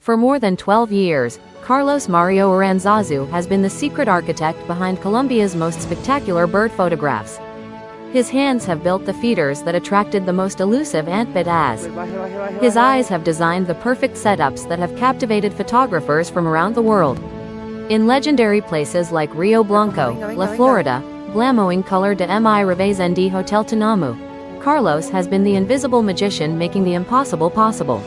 For more than 12 years, Carlos Mario Aranzazu has been the secret architect behind Colombia's most spectacular bird photographs. His hands have built the feeders that attracted the most elusive antbird as. His eyes have designed the perfect setups that have captivated photographers from around the world. In legendary places like Rio Blanco, La Florida, Glamoing Color de Mi Reves and Hotel Tanamu, Carlos has been the invisible magician making the impossible possible.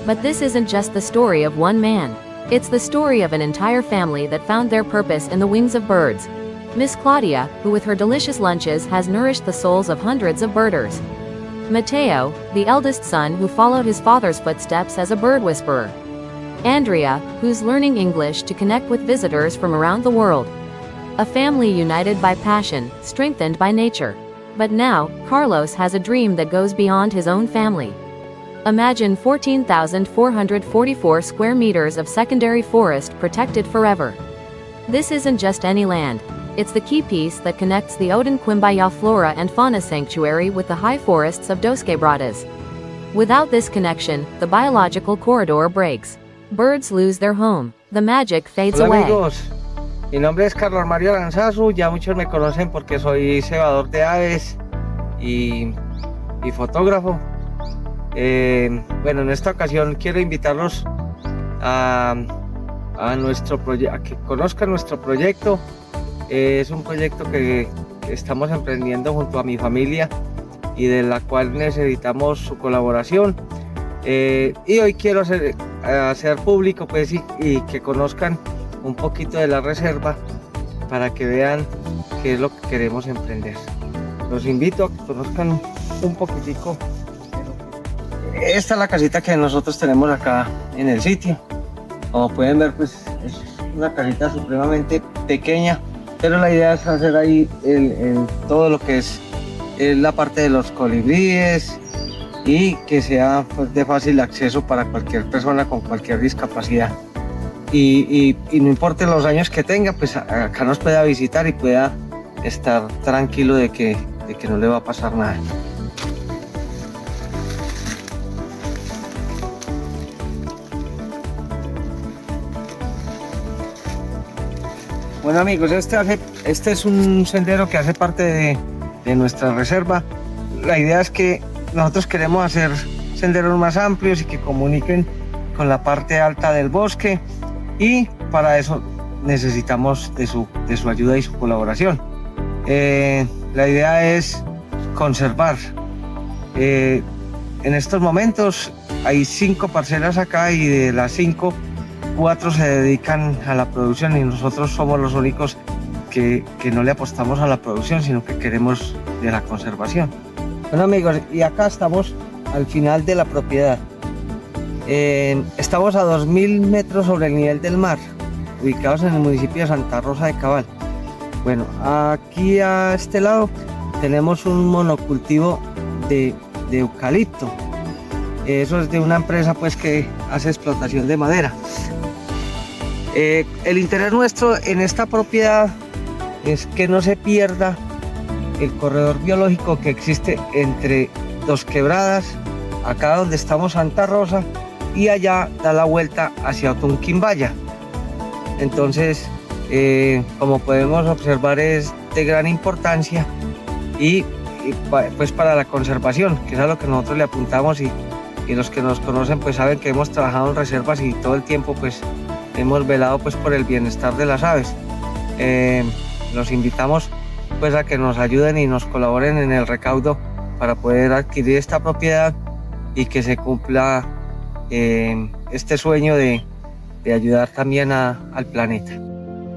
But this isn't just the story of one man. It's the story of an entire family that found their purpose in the wings of birds. Miss Claudia, who with her delicious lunches has nourished the souls of hundreds of birders. Mateo, the eldest son who followed his father's footsteps as a bird whisperer. Andrea, who's learning English to connect with visitors from around the world. A family united by passion, strengthened by nature. But now, Carlos has a dream that goes beyond his own family. Imagine 14,444 square meters of secondary forest protected forever. This isn't just any land. It's the key piece that connects the Otún Quimbaya flora and fauna sanctuary with the high forests of Bosque. Without this connection, the biological corridor breaks. Birds lose their home. The magic fades Hola away. amigos, mi nombre es Carlos Mario Aranzazu, ya muchos me conocen porque soy cebador de aves y fotógrafo. Bueno, en esta ocasión quiero invitarlos a que conozcan nuestro proyecto. Es un proyecto que estamos emprendiendo junto a mi familia y de la cual necesitamos su colaboración. Y hoy quiero hacer público pues, y que conozcan un poquito de la reserva para que vean qué es lo que queremos emprender. Los invito a que conozcan un poquitico. Esta es la casita que nosotros tenemos acá en el sitio. Como pueden ver, pues es una casita supremamente pequeña, pero la idea es hacer ahí todo lo que es la parte de los colibríes y que sea pues, de fácil acceso para cualquier persona con cualquier discapacidad. Y no importa los años que tenga, pues acá nos pueda visitar y pueda estar tranquilo de que no le va a pasar nada. Bueno amigos, este es un sendero que hace parte de nuestra reserva. La idea es que nosotros queremos hacer senderos más amplios y que comuniquen con la parte alta del bosque, y para eso necesitamos de su ayuda y su colaboración. La idea es conservar. En estos momentos hay 5 parcelas acá y de las 5, 4 se dedican a la producción y nosotros somos los únicos que no le apostamos a la producción, sino que queremos de la conservación. Bueno amigos, y acá estamos al final de la propiedad. Estamos a 2000 metros sobre el nivel del mar, ubicados en el municipio de Santa Rosa de Cabal. Bueno, aquí a este lado tenemos un monocultivo de eucalipto. Eso es de una empresa pues que hace explotación de madera. El interés nuestro en esta propiedad es que no se pierda el corredor biológico que existe entre dos quebradas, acá donde estamos Santa Rosa, y allá da la vuelta hacia Otún Quimbaya. Entonces, como podemos observar, es de gran importancia y pues para la conservación, que es a lo que nosotros le apuntamos, y los que nos conocen pues saben que hemos trabajado en reservas y todo el tiempo pues hemos velado pues por el bienestar de las aves. Los invitamos pues a que nos ayuden y nos colaboren en el recaudo para poder adquirir esta propiedad y que se cumpla este sueño de ayudar también al planeta.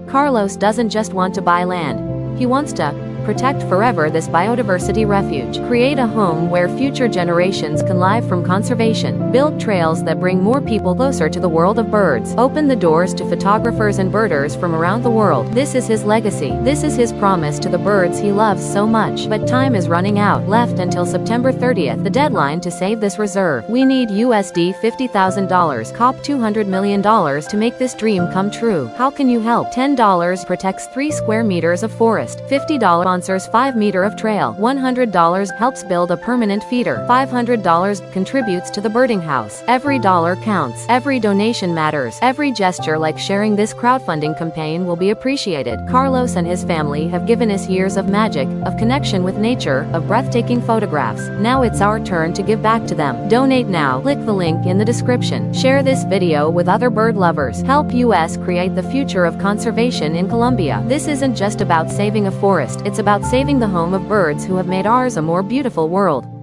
Carlos doesn't just want to buy land. He wants to protect forever this biodiversity refuge. Create a home where future generations can live from conservation. Build trails that bring more people closer to the world of birds. Open the doors to photographers and birders from around the world. This is his legacy. This is his promise to the birds he loves so much. But time is running out. Left until September 30th, the deadline to save this reserve. We need USD $50,000, COP $200 million to make this dream come true. How can you help? $10 protects 3 square meters of forest. $50 sponsors 5 meter of trail. $100 helps build a permanent feeder. $500 contributes to the birding house. Every dollar counts. Every donation matters. Every gesture like sharing this crowdfunding campaign will be appreciated. Carlos and his family have given us years of magic, of connection with nature, of breathtaking photographs. Now it's our turn to give back to them. Donate now. Click the link in the description. Share this video with other bird lovers. Help us create the future of conservation in Colombia. This isn't just about saving a forest, it's about saving the home of birds who have made ours a more beautiful world.